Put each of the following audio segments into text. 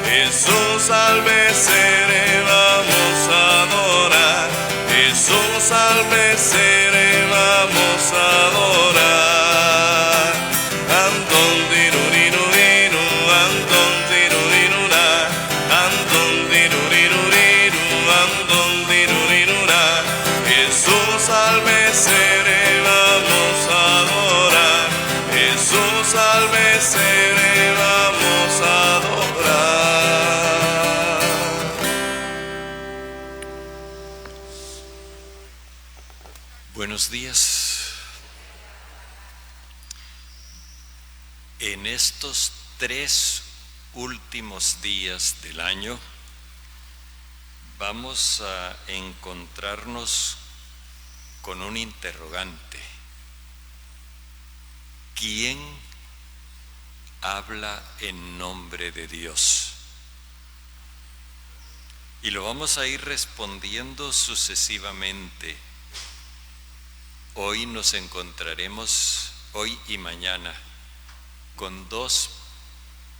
Jesús al becerre vamos a adorar, Jesús al becerre vamos a adorar. Anton diruriru, Anton dirurira, Anton diruriru, Anton dirurira. Jesús al becerre vamos a adorar, Jesús al becerre vamos a adorar. Buenos días. En estos 3 últimos días del año vamos a encontrarnos con un interrogante. ¿Quién habla en nombre de Dios? Y lo vamos a ir respondiendo sucesivamente. Hoy nos encontraremos, hoy y mañana, con 2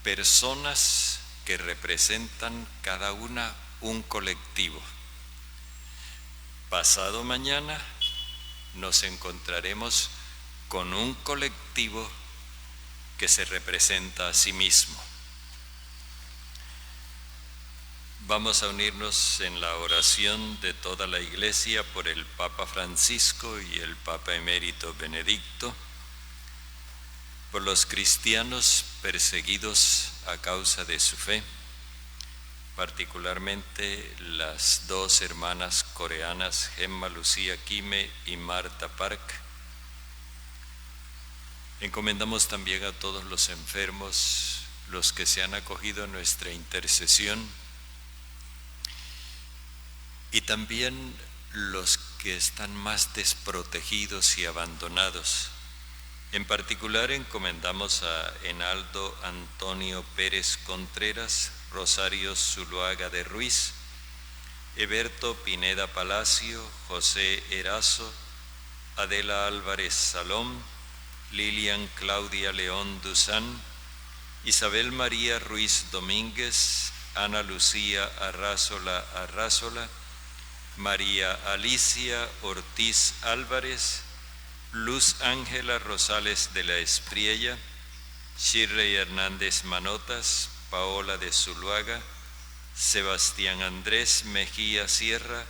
personas que representan cada una un colectivo. Pasado mañana nos encontraremos con un colectivo que se representa a sí mismo. Vamos a unirnos en la oración de toda la Iglesia por el Papa Francisco y el Papa Emérito Benedicto, por los cristianos perseguidos a causa de su fe, particularmente las 2 hermanas coreanas, Gemma Lucía Kime y Marta Park. Encomendamos también a todos los enfermos, los que se han acogido a nuestra intercesión, y también los que están más desprotegidos y abandonados. En particular encomendamos a Enaldo Antonio Pérez Contreras, Rosario Zuluaga de Ruiz, Eberto Pineda Palacio, José Erazo, Adela Álvarez Salom, Lilian Claudia León Duzán, Isabel María Ruiz Domínguez, Ana Lucía Arrázola, María Alicia Ortiz Álvarez, Luz Ángela Rosales de la Espriella, Shirley Hernández Manotas, Paola de Zuluaga, Sebastián Andrés Mejía Sierra,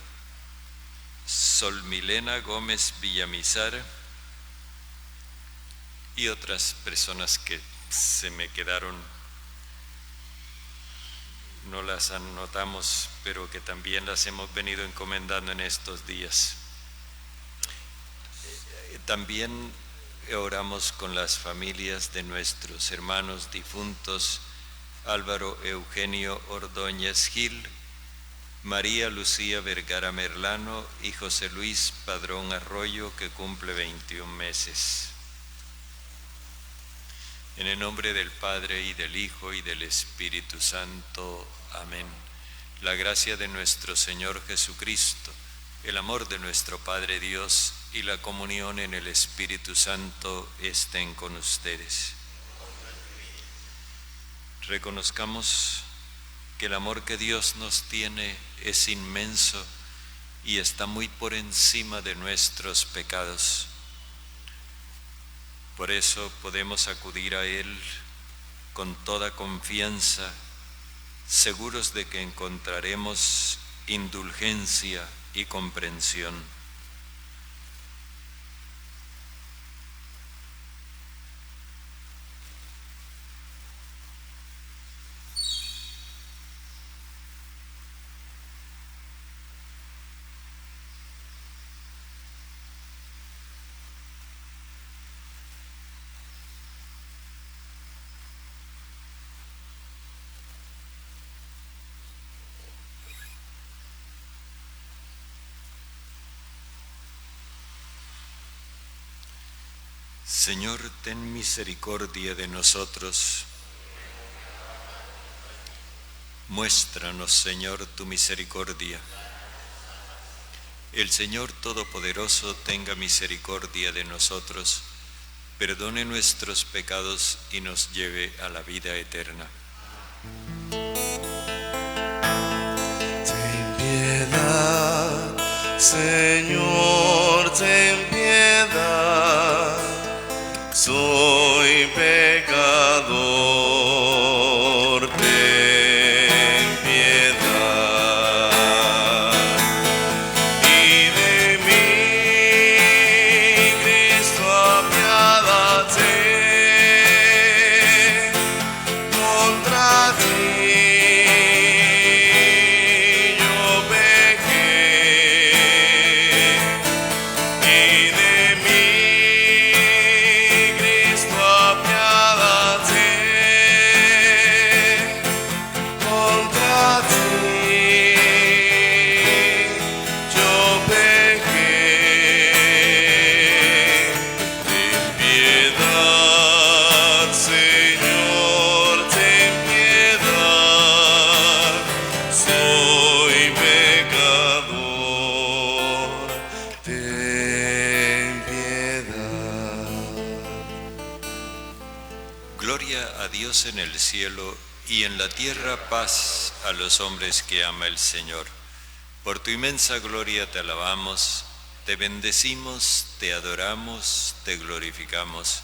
Sol Milena Gómez Villamizar y otras personas que se me quedaron, no las anotamos, pero que también las hemos venido encomendando en estos días. También oramos con las familias de nuestros hermanos difuntos Álvaro Eugenio Ordóñez Gil, María Lucía Vergara Merlano y José Luis Padrón Arroyo, que cumple 21 meses. En el nombre del Padre, y del Hijo, y del Espíritu Santo. Amén. La gracia de nuestro Señor Jesucristo, el amor de nuestro Padre Dios y la comunión en el Espíritu Santo estén con ustedes. Reconozcamos que el amor que Dios nos tiene es inmenso y está muy por encima de nuestros pecados. Por eso podemos acudir a Él con toda confianza, seguros de que encontraremos indulgencia y comprensión. Señor, ten misericordia de nosotros. Muéstranos, Señor, tu misericordia. El Señor Todopoderoso tenga misericordia de nosotros, perdone nuestros pecados y nos lleve a la vida eterna. Ten piedad, Señor, ten piedad. Soy pecador, ten piedad. Y de mí, Cristo, apiádate. Contra ti yo pequé. Y de mí, Cristo, apiádate. Contra ti yo pequé. Ten piedad, Señor, ten piedad. Soy pecador, ten piedad. Gloria a Dios en el cielo y en la tierra paz a los hombres que ama el Señor. Por tu inmensa gloria te alabamos, te bendecimos, te adoramos, te glorificamos.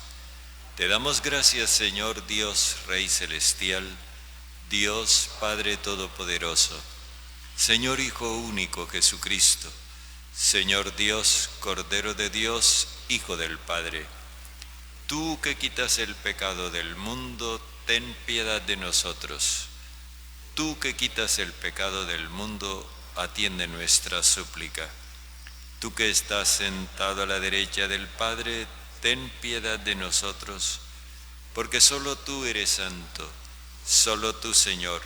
Te damos gracias, Señor Dios, Rey celestial, Dios Padre Todopoderoso, Señor Hijo único Jesucristo, Señor Dios, Cordero de Dios, Hijo del Padre. Tú que quitas el pecado del mundo, ten piedad de nosotros. Tú que quitas el pecado del mundo, atiende nuestra súplica. Tú que estás sentado a la derecha del Padre, ten piedad de nosotros, porque solo tú eres santo, solo tú, Señor,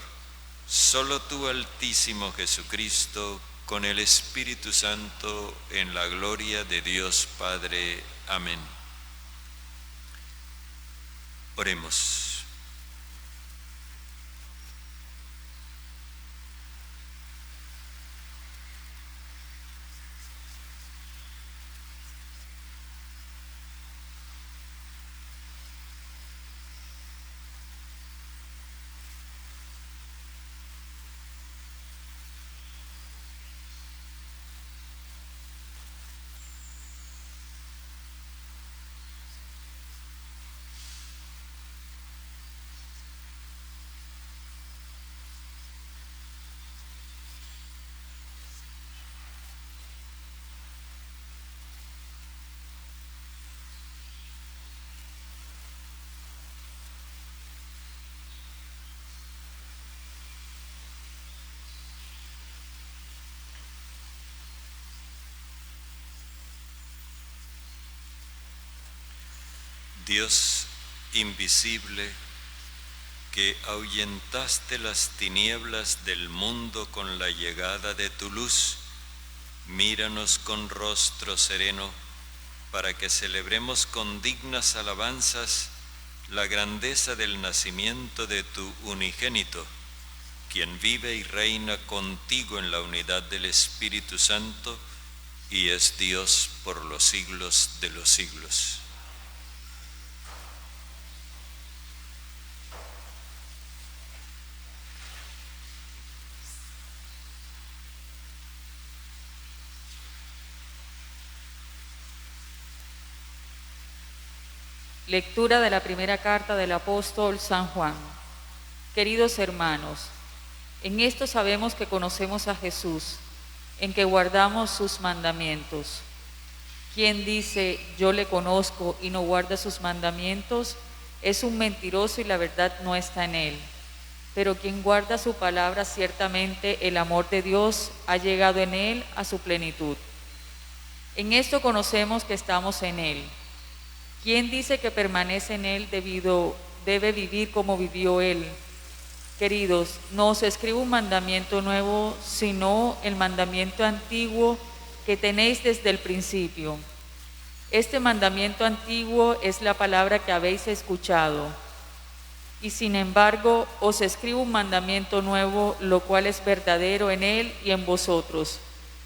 solo tú, Altísimo Jesucristo, con el Espíritu Santo, en la gloria de Dios Padre. Amén. Oremos. Dios invisible, que ahuyentaste las tinieblas del mundo con la llegada de tu luz, míranos con rostro sereno, para que celebremos con dignas alabanzas la grandeza del nacimiento de tu unigénito, quien vive y reina contigo en la unidad del Espíritu Santo y es Dios por los siglos de los siglos. Lectura de la primera carta del apóstol San Juan. Queridos hermanos, en esto sabemos que conocemos a Jesús, en que guardamos sus mandamientos. Quien dice, yo le conozco y no guarda sus mandamientos, es un mentiroso y la verdad no está en él. Pero quien guarda su palabra, ciertamente el amor de Dios ha llegado en él a su plenitud. En esto conocemos que estamos en él. Quien dice que permanece en él debe vivir como vivió él. Queridos, no os escribo un mandamiento nuevo, sino el mandamiento antiguo que tenéis desde el principio. Este mandamiento antiguo es la palabra que habéis escuchado. Y sin embargo, os escribo un mandamiento nuevo, lo cual es verdadero en él y en vosotros,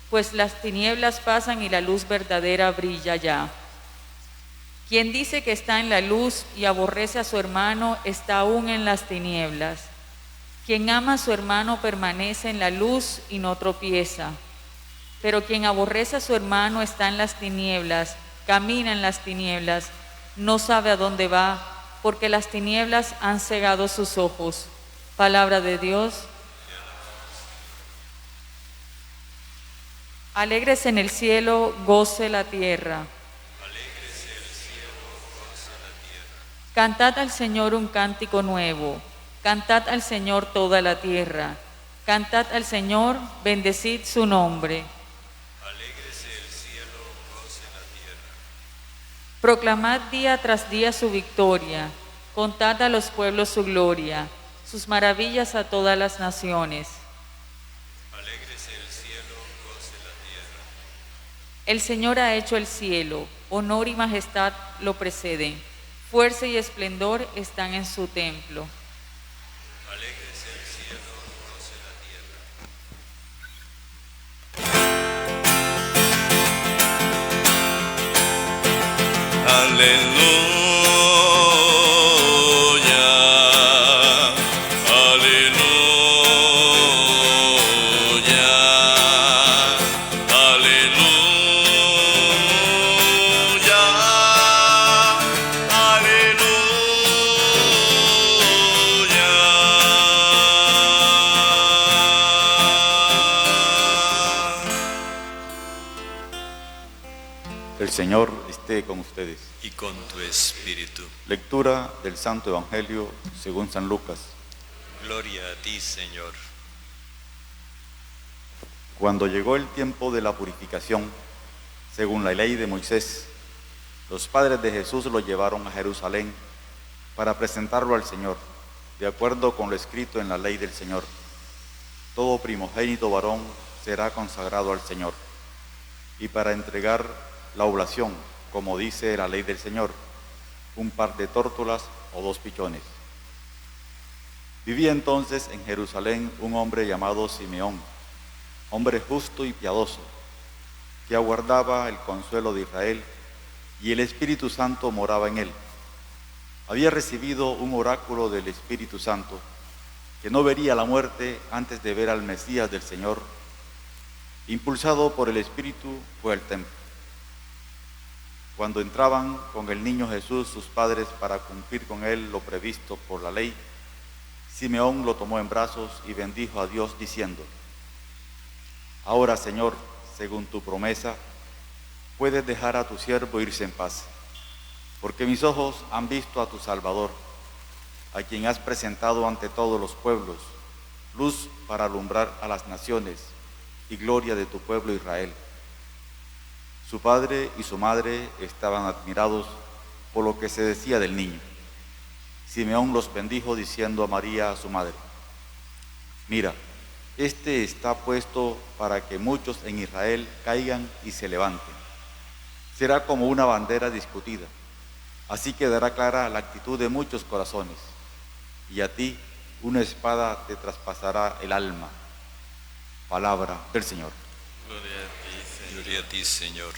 pues las tinieblas pasan y la luz verdadera brilla ya. Quien dice que está en la luz y aborrece a su hermano está aún en las tinieblas. Quien ama a su hermano permanece en la luz y no tropieza. Pero quien aborrece a su hermano está en las tinieblas, camina en las tinieblas, no sabe a dónde va, porque las tinieblas han cegado sus ojos. Palabra de Dios. Alégrese en el cielo, goce la tierra. Cantad al Señor un cántico nuevo, cantad al Señor toda la tierra, cantad al Señor, bendecid su nombre. Alégrese el cielo, goce la tierra. Proclamad día tras día su victoria, contad a los pueblos su gloria, sus maravillas a todas las naciones. Alégrese el cielo, goce la tierra. El Señor ha hecho el cielo, honor y majestad lo preceden. Fuerza y esplendor están en su templo. Alégrese el cielo, goce la tierra. Aleluya, aleluya, aleluya, El Señor esté con ustedes. Y con tu espíritu. Lectura del Santo Evangelio según San Lucas. Gloria a ti, Señor. Cuando llegó el tiempo de la purificación, según la ley de Moisés, los padres de Jesús lo llevaron a Jerusalén para presentarlo al Señor, de acuerdo con lo escrito en la ley del Señor. Todo primogénito varón será consagrado al Señor, y para entregar la oblación, como dice la ley del Señor, un par de tórtolas o 2 pichones. Vivía entonces en Jerusalén un hombre llamado Simeón, hombre justo y piadoso, que aguardaba el consuelo de Israel, y el Espíritu Santo moraba en él. Había recibido un oráculo del Espíritu Santo, que no vería la muerte antes de ver al Mesías del Señor. Impulsado por el Espíritu, fue al templo. Cuando entraban con el niño Jesús sus padres para cumplir con él lo previsto por la ley, Simeón lo tomó en brazos y bendijo a Dios diciendo: Ahora, Señor, según tu promesa, puedes dejar a tu siervo irse en paz, porque mis ojos han visto a tu Salvador, a quien has presentado ante todos los pueblos, luz para alumbrar a las naciones y gloria de tu pueblo Israel. Su padre y su madre estaban admirados por lo que se decía del niño. Simeón los bendijo diciendo a María, su madre: mira, este está puesto para que muchos en Israel caigan y se levanten. Será como una bandera discutida. Así quedará clara la actitud de muchos corazones. Y a ti una espada te traspasará el alma. Palabra del Señor. Gloria a ti, Señor.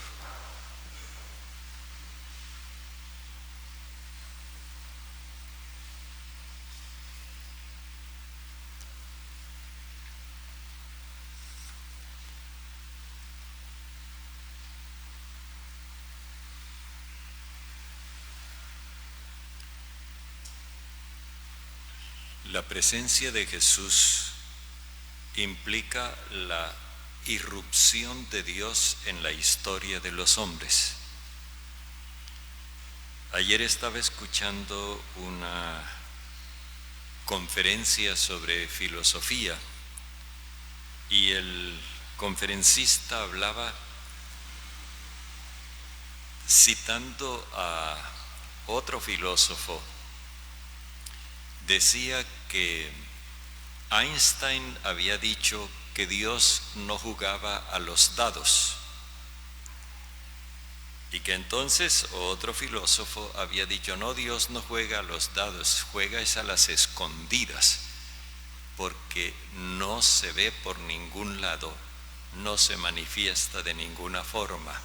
La presencia de Jesús implica la irrupción de Dios en la historia de los hombres. Ayer estaba escuchando una conferencia sobre filosofía y el conferencista hablaba citando a otro filósofo. Decía que Einstein había dicho que Dios no jugaba a los dados y que entonces otro filósofo había dicho: no, Dios no juega a los dados, juega es a las escondidas, porque no se ve por ningún lado, no se manifiesta de ninguna forma.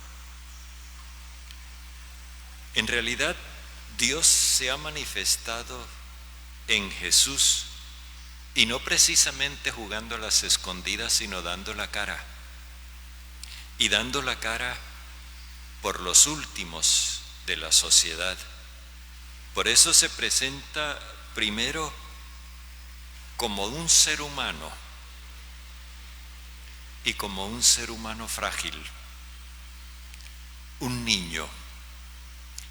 En realidad, Dios se ha manifestado en Jesús, y no precisamente jugando a las escondidas, sino dando la cara, y dando la cara por los últimos de la sociedad. Por eso se presenta primero como un ser humano, y como un ser humano frágil, un niño,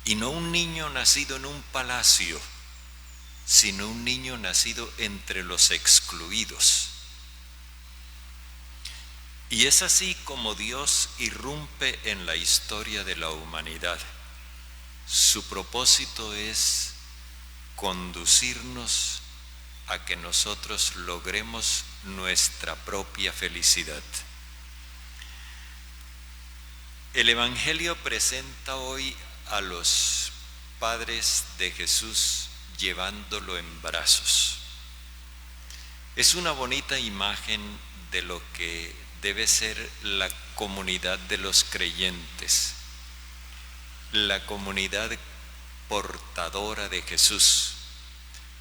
y no un niño nacido en un palacio, sino un niño nacido entre los excluidos. Y es así como Dios irrumpe en la historia de la humanidad. Su propósito es conducirnos a que nosotros logremos nuestra propia felicidad. El Evangelio presenta hoy a los padres de Jesús llevándolo en brazos. Es una bonita imagen de lo que debe ser la comunidad de los creyentes, la comunidad portadora de Jesús.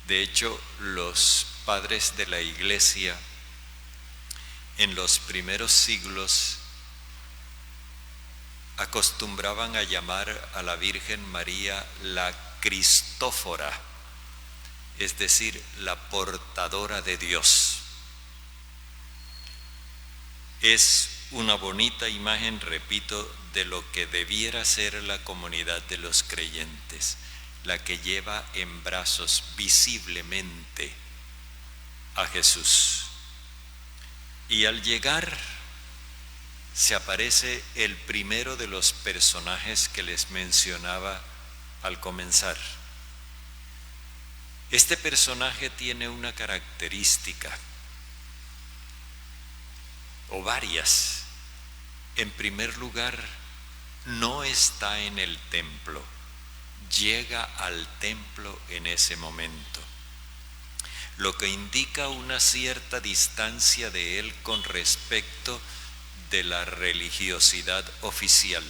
De hecho, los padres de la Iglesia en los primeros siglos acostumbraban a llamar a la Virgen María la Cristófora, es decir, la portadora de Dios. Es una bonita imagen, repito, de lo que debiera ser la comunidad de los creyentes, la que lleva en brazos visiblemente a Jesús. Y al llegar, se aparece el primero de los personajes que les mencionaba al comenzar. Este personaje tiene una característica, o varias. En primer lugar, no está en el templo, llega al templo en ese momento, lo que indica una cierta distancia de él con respecto de la religiosidad oficial.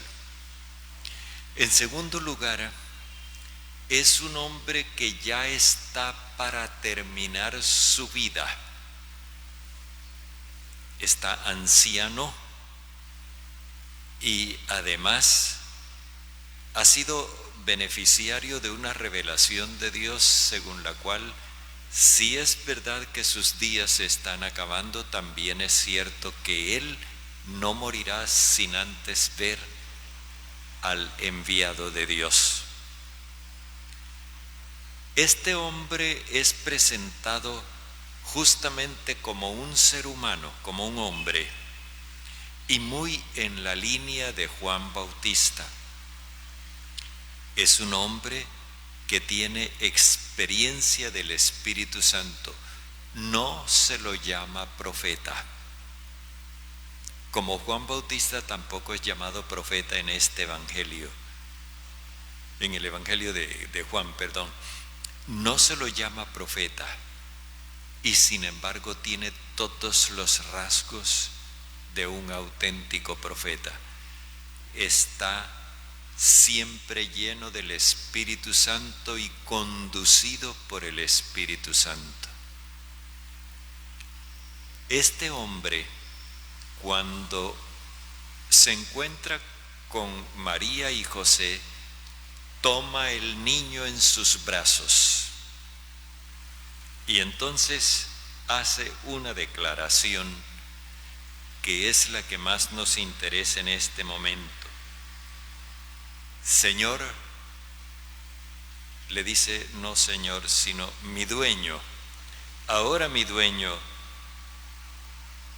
En segundo lugar, es un hombre que ya está para terminar su vida. Está anciano y además ha sido beneficiario de una revelación de Dios según la cual, si es verdad que sus días se están acabando, también es cierto que él no morirá sin antes ver al enviado de Dios. Este hombre es presentado justamente como un ser humano, como un hombre, y muy en la línea de Juan Bautista. Es un hombre que tiene experiencia del Espíritu Santo, no se lo llama profeta. Como Juan Bautista tampoco es llamado profeta en este evangelio, en el evangelio de Juan, perdón, no se lo llama profeta y sin embargo tiene todos los rasgos de un auténtico profeta. Está siempre lleno del Espíritu Santo y conducido por el Espíritu Santo. Este hombre, cuando se encuentra con María y José, toma el niño en sus brazos y entonces hace una declaración que es la que más nos interesa en este momento. Señor, le dice, no Señor, sino mi dueño. Ahora mi dueño,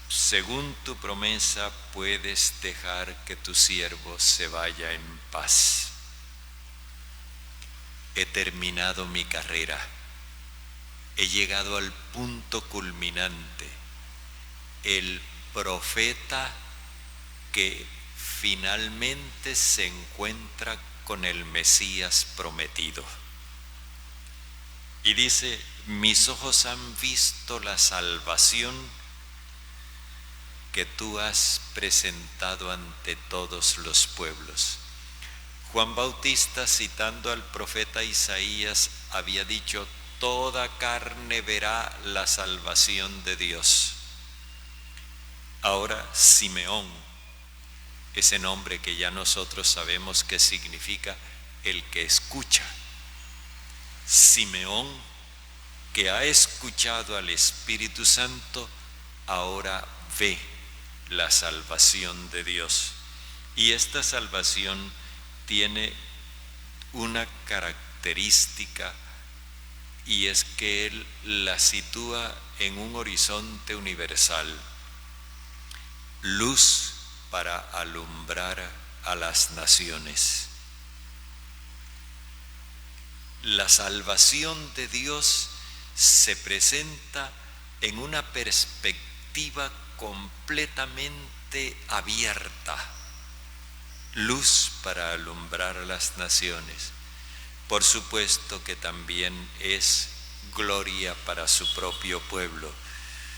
según tu promesa, puedes dejar que tu siervo se vaya en paz. He terminado mi carrera. He llegado al punto culminante. El profeta que finalmente se encuentra con el Mesías prometido. Y dice, mis ojos han visto la salvación que tú has presentado ante todos los pueblos. Juan Bautista, citando al profeta Isaías, había dicho, toda carne verá la salvación de Dios. Ahora Simeón, ese nombre que ya nosotros sabemos que significa el que escucha. Simeón, que ha escuchado al Espíritu Santo, ahora ve la salvación de Dios. Y esta salvación tiene una característica, y es que Él la sitúa en un horizonte universal, luz para alumbrar a las naciones. La salvación de Dios se presenta en una perspectiva completamente abierta, luz para alumbrar a las naciones. Por supuesto que también es gloria para su propio pueblo.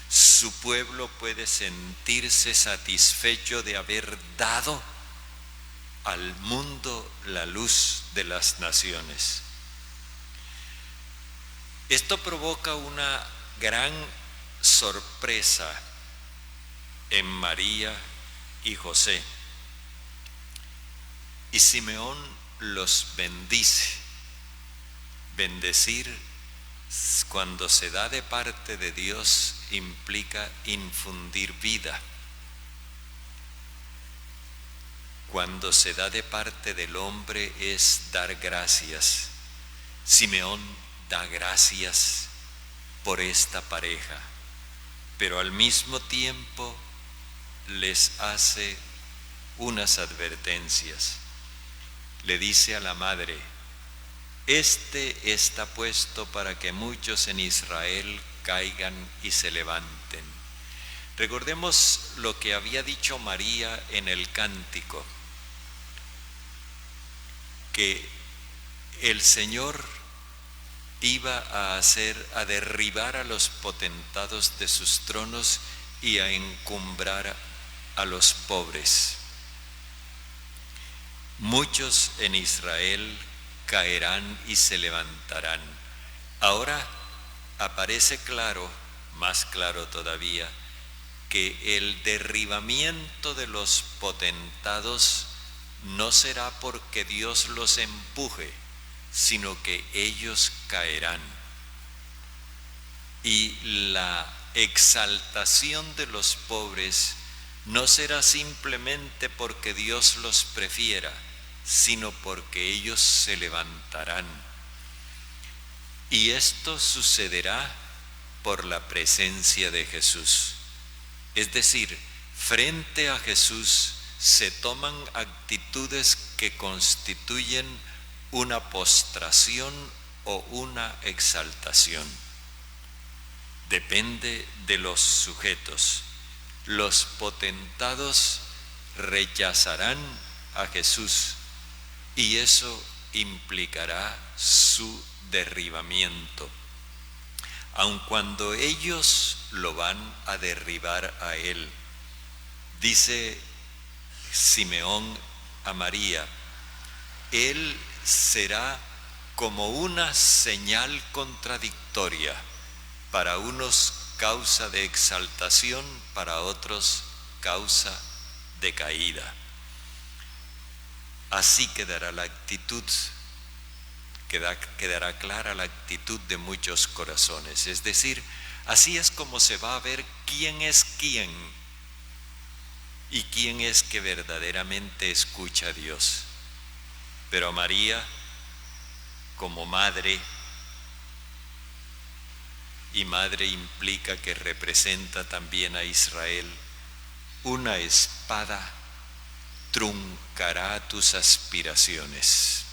Su pueblo puede sentirse satisfecho de haber dado al mundo la luz de las naciones. Esto provoca una gran sorpresa en María y José. Y Simeón los bendice. Bendecir, cuando se da de parte de Dios, implica infundir vida. Cuando se da de parte del hombre es dar gracias. Simeón da gracias por esta pareja, pero al mismo tiempo les hace unas advertencias. Le dice a la madre, este está puesto para que muchos en Israel caigan y se levanten. Recordemos lo que había dicho María en el cántico, que el Señor iba a derribar a los potentados de sus tronos y a encumbrar a los pobres. Muchos en Israel caerán y se levantarán. Ahora aparece claro, más claro todavía, que el derribamiento de los potentados no será porque Dios los empuje, sino que ellos caerán. Y la exaltación de los pobres no será simplemente porque Dios los prefiera, sino porque ellos se levantarán. Y esto sucederá por la presencia de Jesús. Es decir, frente a Jesús se toman actitudes que constituyen una postración o una exaltación. Depende de los sujetos. Los potentados rechazarán a Jesús y eso implicará su derribamiento, aun cuando ellos lo van a derribar a él. Dice Simeón a María: él será como una señal contradictoria, para unos causa de exaltación, para otros causa de caída. Así quedará la actitud, quedará clara la actitud de muchos corazones. Es decir, así es como se va a ver quién es quién y quién es que verdaderamente escucha a Dios. Pero a María, como madre, y madre implica que representa también a Israel, una espada truncará tus aspiraciones.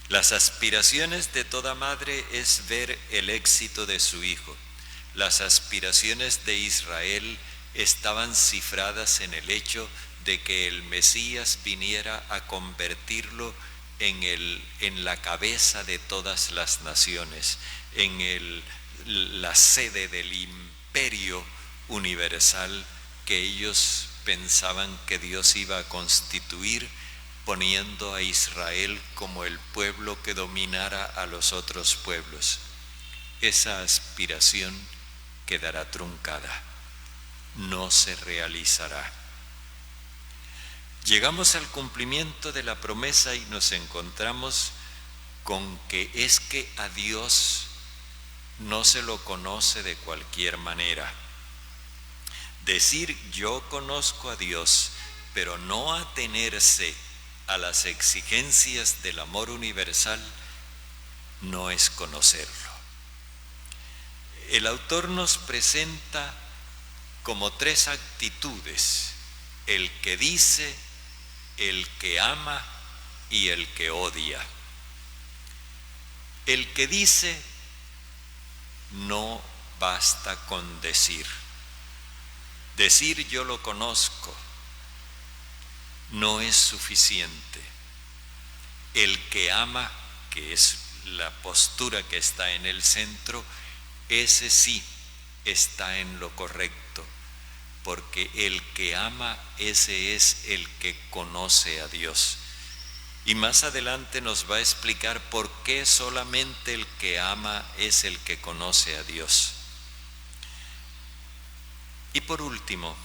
Las aspiraciones de toda madre es ver el éxito de su hijo. Las aspiraciones de Israel estaban cifradas en el hecho de que el Mesías viniera a convertirlo en la cabeza de todas las naciones, en la sede del imperio universal que ellos pensaban que Dios iba a constituir, poniendo a Israel como el pueblo que dominara a los otros pueblos. Esa aspiración quedará truncada, no se realizará. Llegamos al cumplimiento de la promesa y nos encontramos con que es que a Dios no se lo conoce de cualquier manera. Decir yo conozco a Dios, pero no atenerse a las exigencias del amor universal, no es conocerlo. El autor nos presenta como tres actitudes: el que dice, el que ama y el que odia. El que dice, no basta con decir. Decir yo lo conozco no es suficiente. El que ama, que es la postura que está en el centro, ese sí está en lo correcto, porque el que ama, ese es el que conoce a Dios. Y más adelante nos va a explicar por qué solamente el que ama es el que conoce a Dios. Y por último,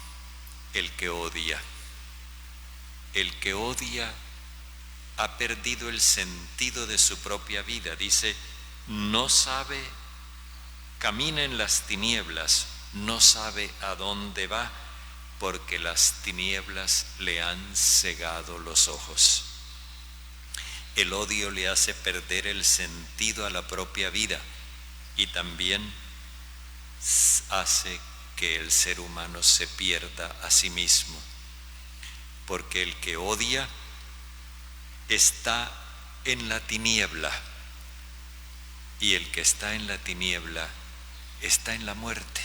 el que odia. El que odia ha perdido el sentido de su propia vida. Dice, no sabe, camina en las tinieblas, no sabe a dónde va, porque las tinieblas le han cegado los ojos. El odio le hace perder el sentido a la propia vida y también hace que el ser humano se pierda a sí mismo, porque el que odia está en la tiniebla y el que está en la tiniebla está en la muerte,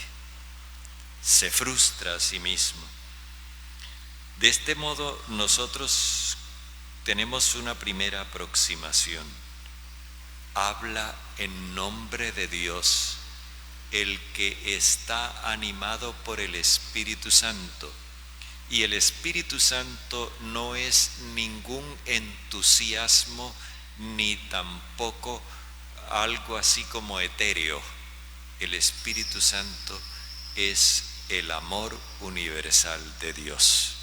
se frustra a sí mismo. De este modo nosotros tenemos una primera aproximación. Habla en nombre de Dios el que está animado por el Espíritu Santo. Y el Espíritu Santo no es ningún entusiasmo ni tampoco algo así como etéreo. El Espíritu Santo es el amor universal de Dios.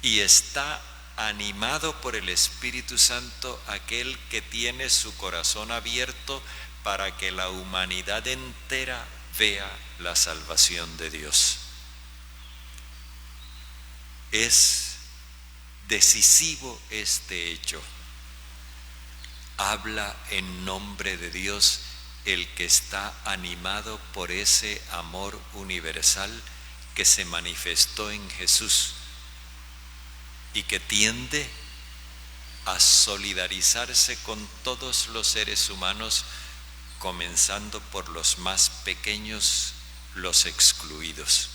Y está animado por el Espíritu Santo aquel que tiene su corazón abierto para que la humanidad entera vea la salvación de Dios. Es decisivo este hecho. Habla en nombre de Dios el que está animado por ese amor universal que se manifestó en Jesús y que tiende a solidarizarse con todos los seres humanos, comenzando por los más pequeños, los excluidos.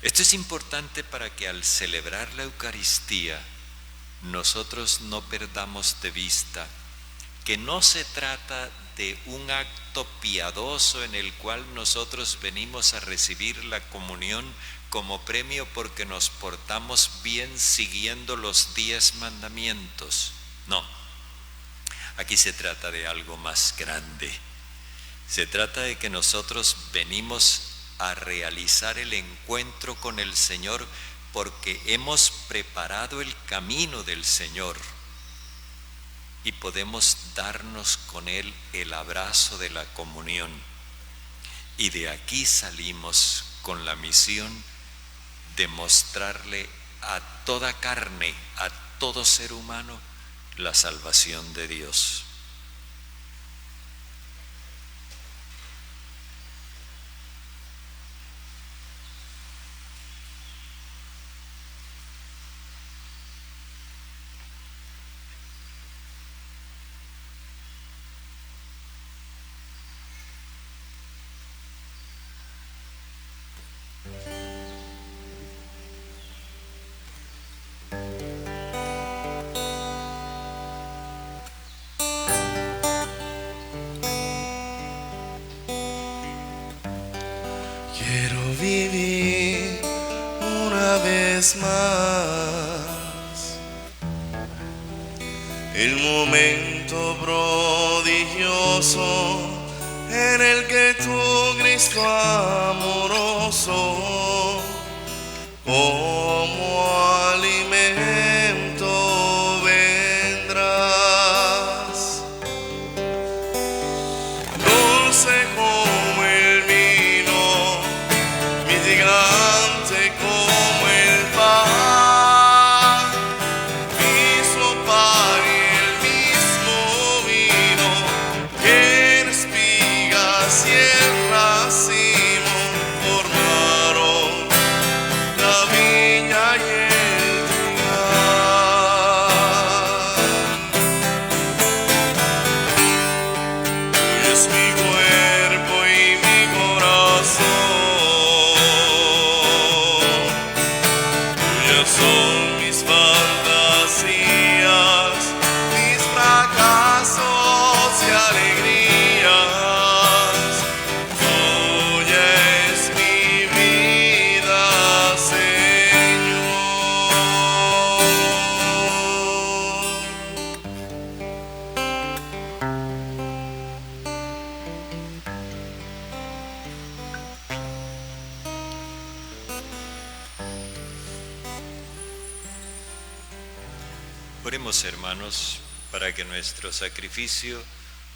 Esto es importante para que al celebrar la Eucaristía nosotros no perdamos de vista que no se trata de un acto piadoso en el cual nosotros venimos a recibir la comunión como premio porque nos portamos bien siguiendo los 10 mandamientos. No, aquí se trata de algo más grande. Se trata de que nosotros venimos a realizar el encuentro con el Señor porque hemos preparado el camino del Señor y podemos darnos con Él el abrazo de la comunión. Y de aquí salimos con la misión de mostrarle a toda carne, a todo ser humano, la salvación de Dios. Quiero vivir una vez más el momento prodigioso en el que tu Cristo amoroso como alimento vendrás, dulce como el vino, mitigante como el pan, mismo pan y el mismo vino, que en espigas y el racimo formaron la viña y el trigal. Es mi cuerpo y mi corazón, tuyas son mis fantasías, mis fracasos y alegrías. Tuya es mi vida, Señor. Oremos, hermanos, para que nuestro sacrificio,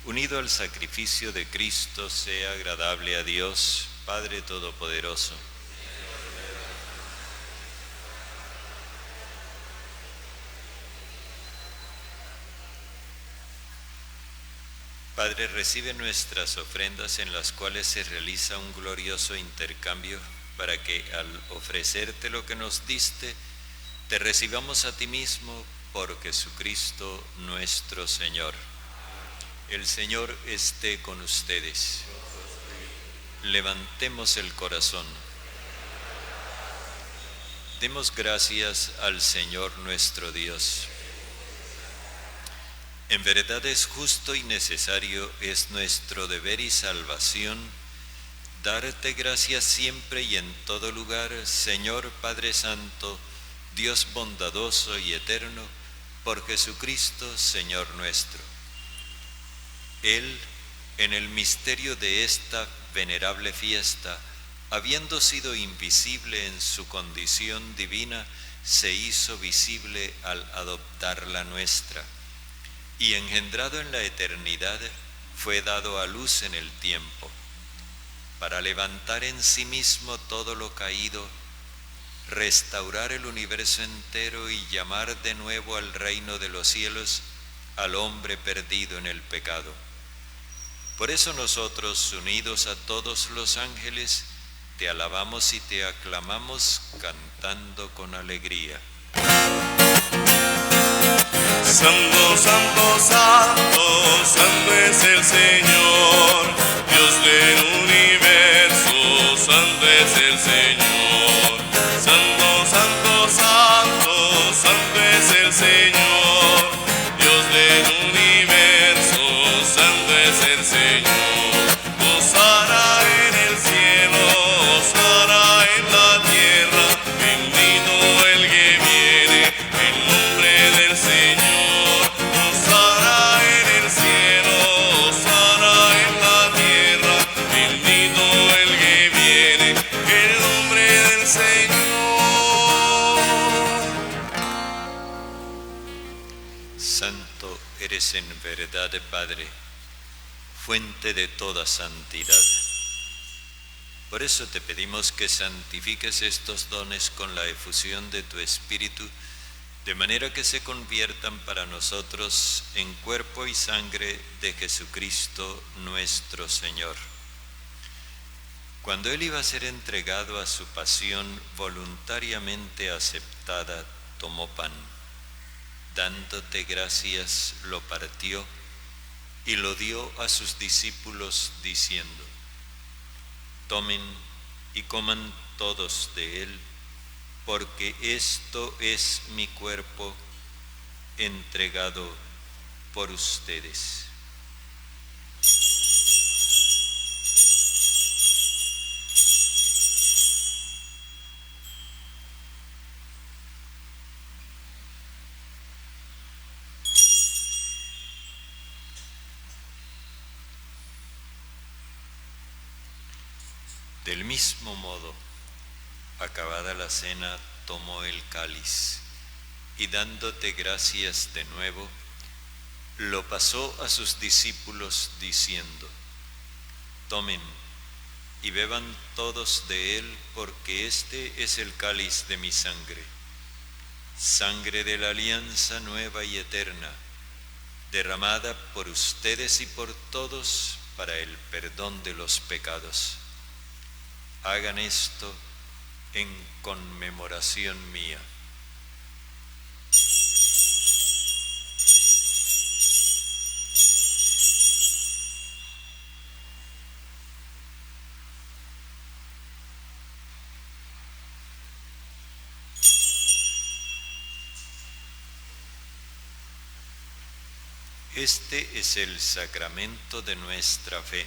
unido al sacrificio de Cristo, sea agradable a Dios, Padre Todopoderoso. Padre, recibe nuestras ofrendas en las cuales se realiza un glorioso intercambio para que al ofrecerte lo que nos diste, te recibamos a ti mismo por Jesucristo nuestro Señor. El Señor esté con ustedes. Levantemos el corazón. Demos gracias al Señor nuestro Dios. En verdad es justo y necesario, es nuestro deber y salvación, darte gracias siempre y en todo lugar, Señor Padre Santo, Dios bondadoso y eterno, por Jesucristo, Señor nuestro. Él, en el misterio de esta venerable fiesta, habiendo sido invisible en su condición divina, se hizo visible al adoptar la nuestra, y engendrado en la eternidad, fue dado a luz en el tiempo, para levantar en sí mismo todo lo caído, restaurar el universo entero y llamar de nuevo al reino de los cielos al hombre perdido en el pecado. Por eso nosotros, unidos a todos los ángeles, te alabamos y te aclamamos cantando con alegría. Santo, santo, santo, santo es el Señor, Dios del universo, santo es el Señor. Santo, santo, santo, santo es el Señor, Dios del universo, santo es el Señor. Hosana en el cielo, hosana en la tierra, bendito el que viene en nombre del Señor. Hosana en el cielo, hosana en la tierra, bendito el que viene en nombre del Señor. Santo eres en verdad, Padre, fuente de toda santidad. Por eso te pedimos que santifiques estos dones con la efusión de tu Espíritu, de manera que se conviertan para nosotros en cuerpo y sangre de Jesucristo nuestro Señor. Cuando Él iba a ser entregado a su pasión voluntariamente aceptada, tomó pan. Dándote gracias, lo partió y lo dio a sus discípulos diciendo: tomen y coman todos de él, porque esto es mi cuerpo entregado por ustedes. Del mismo modo, acabada la cena, tomó el cáliz y dándote gracias de nuevo, lo pasó a sus discípulos diciendo: tomen y beban todos de él, porque este es el cáliz de mi sangre, sangre de la alianza nueva y eterna, derramada por ustedes y por todos para el perdón de los pecados. Hagan esto en conmemoración mía. Este es el sacramento de nuestra fe.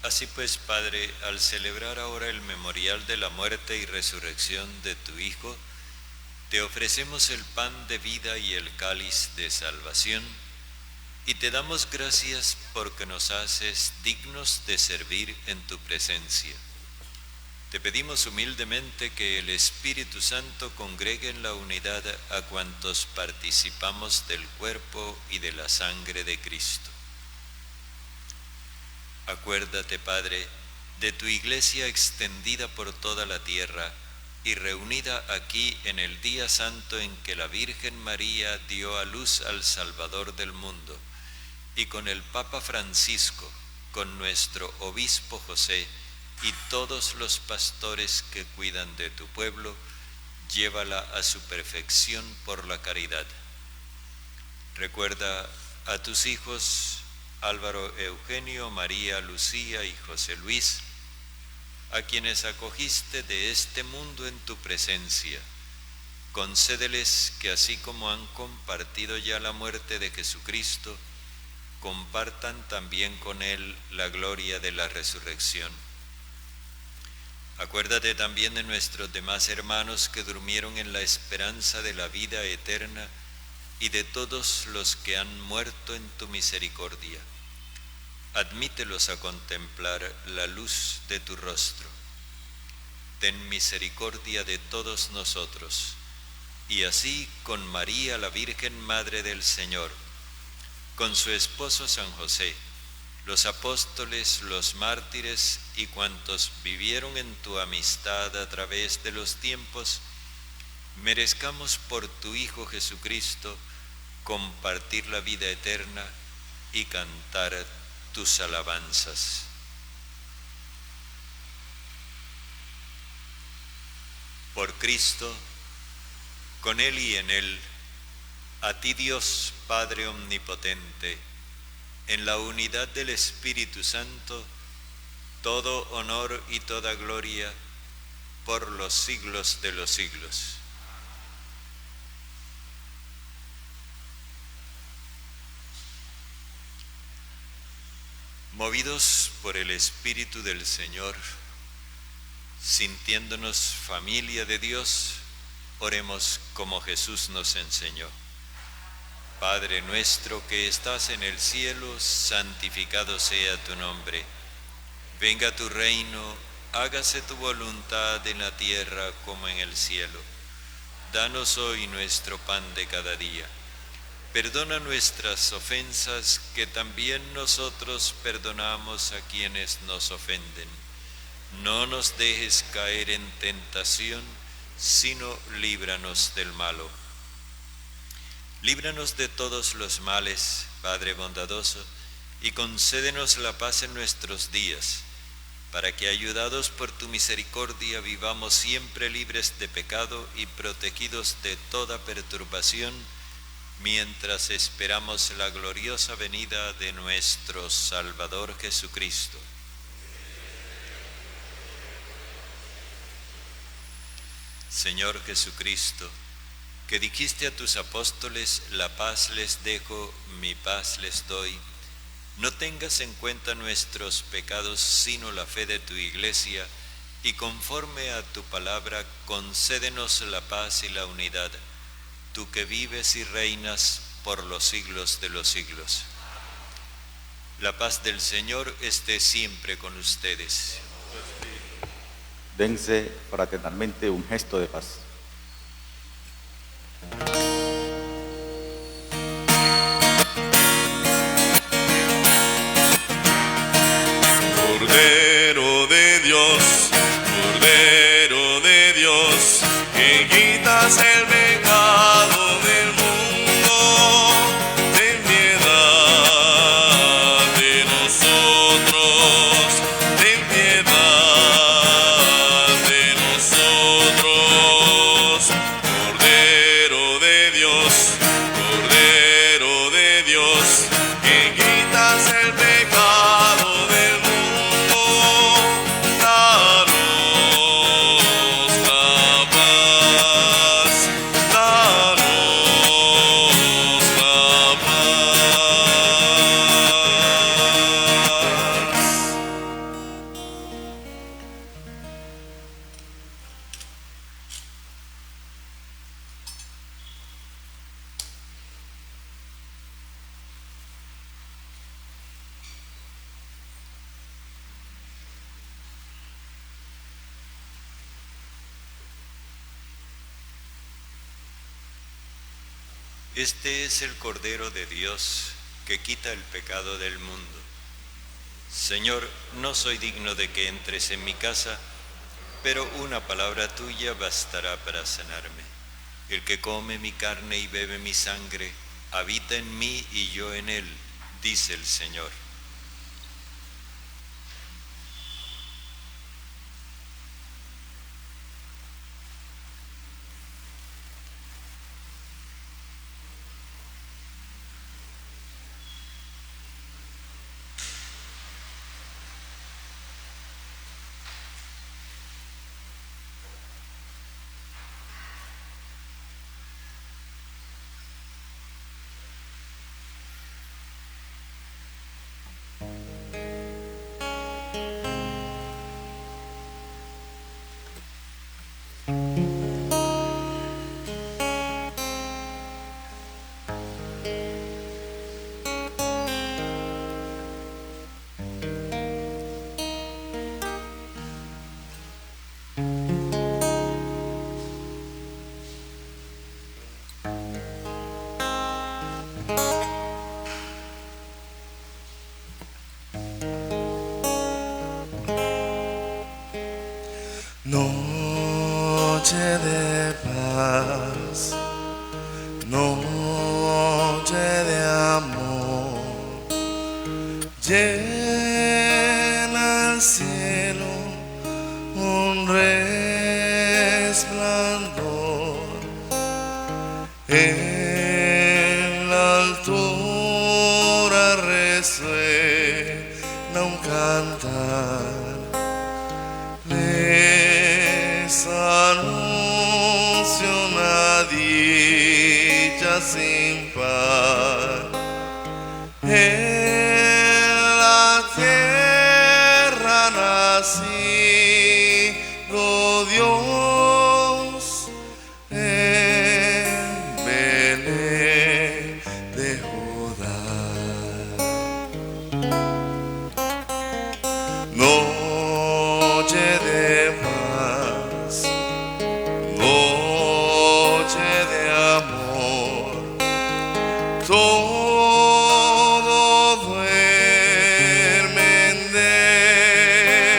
Así pues, Padre, al celebrar ahora el memorial de la muerte y resurrección de tu Hijo, te ofrecemos el pan de vida y el cáliz de salvación, y te damos gracias porque nos haces dignos de servir en tu presencia. Te pedimos humildemente que el Espíritu Santo congregue en la unidad a cuantos participamos del cuerpo y de la sangre de Cristo. Acuérdate, Padre, de tu Iglesia extendida por toda la tierra y reunida aquí en el día santo en que la Virgen María dio a luz al Salvador del mundo, y con el Papa Francisco, con nuestro Obispo José y todos los pastores que cuidan de tu pueblo, llévala a su perfección por la caridad. Recuerda a tus hijos Álvaro Eugenio, María Lucía y José Luis, a quienes acogiste de este mundo en tu presencia. Concédeles que así como han compartido ya la muerte de Jesucristo, compartan también con Él la gloria de la resurrección. Acuérdate también de nuestros demás hermanos que durmieron en la esperanza de la vida eterna y de todos los que han muerto en tu misericordia. Admítelos a contemplar la luz de tu rostro. Ten misericordia de todos nosotros, y así con María, la Virgen Madre del Señor, con su esposo San José, los apóstoles, los mártires y cuantos vivieron en tu amistad a través de los tiempos, merezcamos por tu Hijo Jesucristo compartir la vida eterna y cantar tus alabanzas. por Cristo, con Él y en Él, a ti Dios Padre Omnipotente, en la unidad del Espíritu Santo, todo honor y toda gloria por los siglos de los siglos. Movidos por el Espíritu del Señor, sintiéndonos familia de Dios, oremos como Jesús nos enseñó. Padre nuestro que estás en el cielo, santificado sea tu nombre. Venga tu reino, hágase tu voluntad en la tierra como en el cielo. Danos hoy nuestro pan de cada día. Perdona nuestras ofensas, que también nosotros perdonamos a quienes nos ofenden. No nos dejes caer en tentación, sino líbranos del malo. Líbranos de todos los males, Padre bondadoso, y concédenos la paz en nuestros días, para que, ayudados por tu misericordia, vivamos siempre libres de pecado y protegidos de toda perturbación, mientras esperamos la gloriosa venida de nuestro Salvador Jesucristo. Señor Jesucristo, que dijiste a tus apóstoles, la paz les dejo, mi paz les doy, no tengas en cuenta nuestros pecados, sino la fe de tu Iglesia, y conforme a tu palabra, concédenos la paz y la unidad, tú que vives y reinas por los siglos de los siglos. La paz del Señor esté siempre con ustedes. Dense fraternalmente un gesto de paz. Cordero de Dios, que quitas el pecado del mundo, ten piedad de nosotros, ten piedad de nosotros. Cordero de Dios, que quitas el pecado del mundo, danos la paz, danos la paz. Este es el Cordero de Dios que quita el pecado del mundo. Señor, no soy digno de que entres en mi casa, pero una palabra tuya bastará para sanarme. El que come mi carne y bebe mi sangre, habita en mí y yo en él, dice el Señor. Noche de paz, noche de amor, llena el cielo un resplandor. altura resuena un cantar, les anuncio una dicha sin par. En la tierra nacido Dios, en Belén de Judá. Noche de paz, noche de amor, todo duerme en derredor,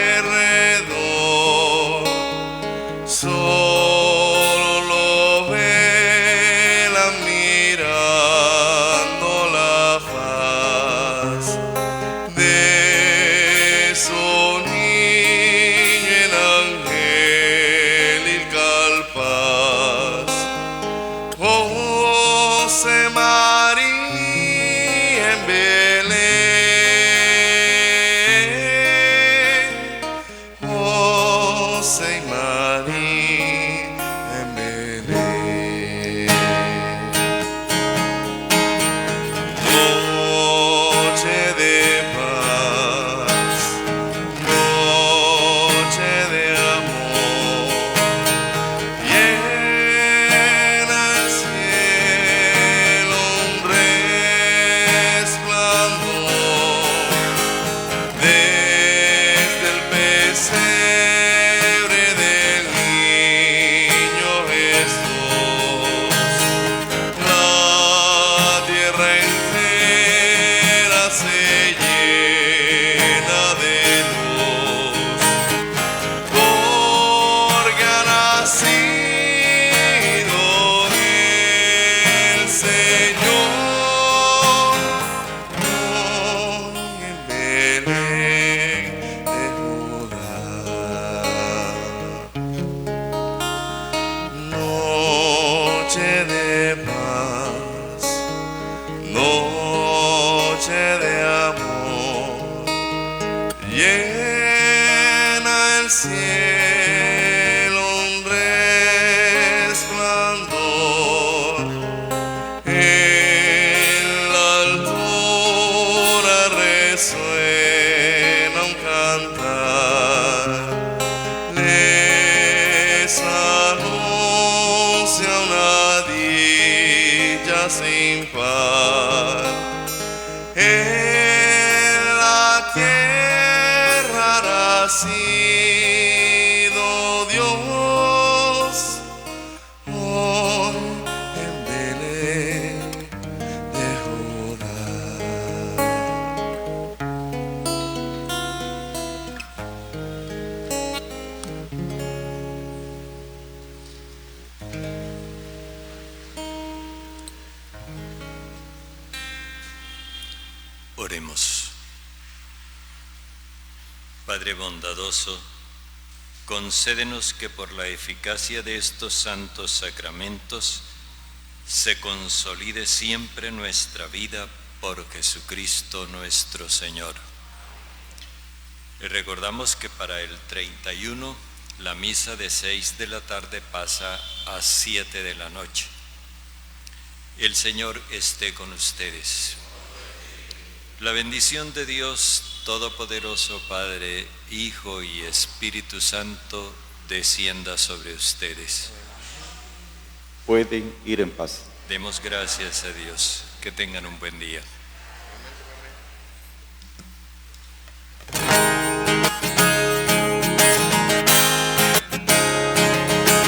solo lo velan mirando la faz de su niño en angelical paz. José María en Belén, José y María en Belén. Noche de paz, noche de amor, llena el cielo un resplandor, desde el pesebre del niño Jesús, la tierra entera se llena de luz, porque ha nacido el Señor hoy en Belén de Judá. Noche de paz, noche de amor, llena el cielo un resplandor, en la altura resuena un cantar, les anuncia una dicha sin par. En la tierra nacido Dios, hoy en Belén de Judá. Oremos. Padre bondadoso, concédenos que por la eficacia de estos santos sacramentos se consolide siempre nuestra vida por Jesucristo nuestro Señor. Y recordamos que para el 31 la misa de 6 de la tarde pasa a 7 de la noche. El Señor esté con ustedes. La bendición de Dios Todopoderoso, Padre, Hijo y Espíritu Santo, descienda sobre ustedes. Pueden ir en paz. Demos gracias a Dios. Que tengan un buen día.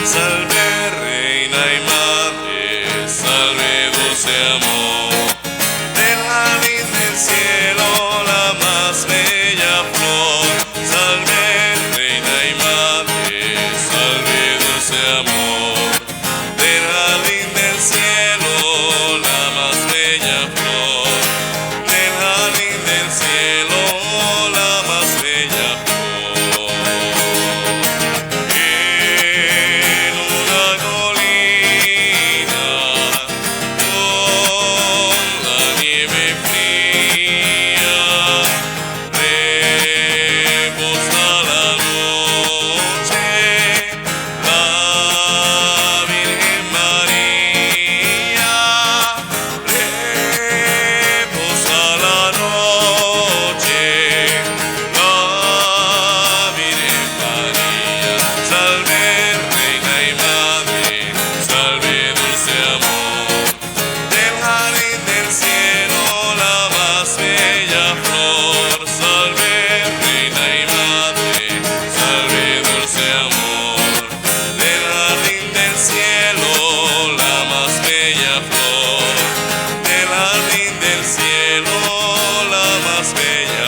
Salve Reina y Madre, salve dulce amor, del jardín del cielo la más bella flor. Salve Reina y Madre, salve dulce amor, del jardín del cielo la más bella flor. cielo, la más bella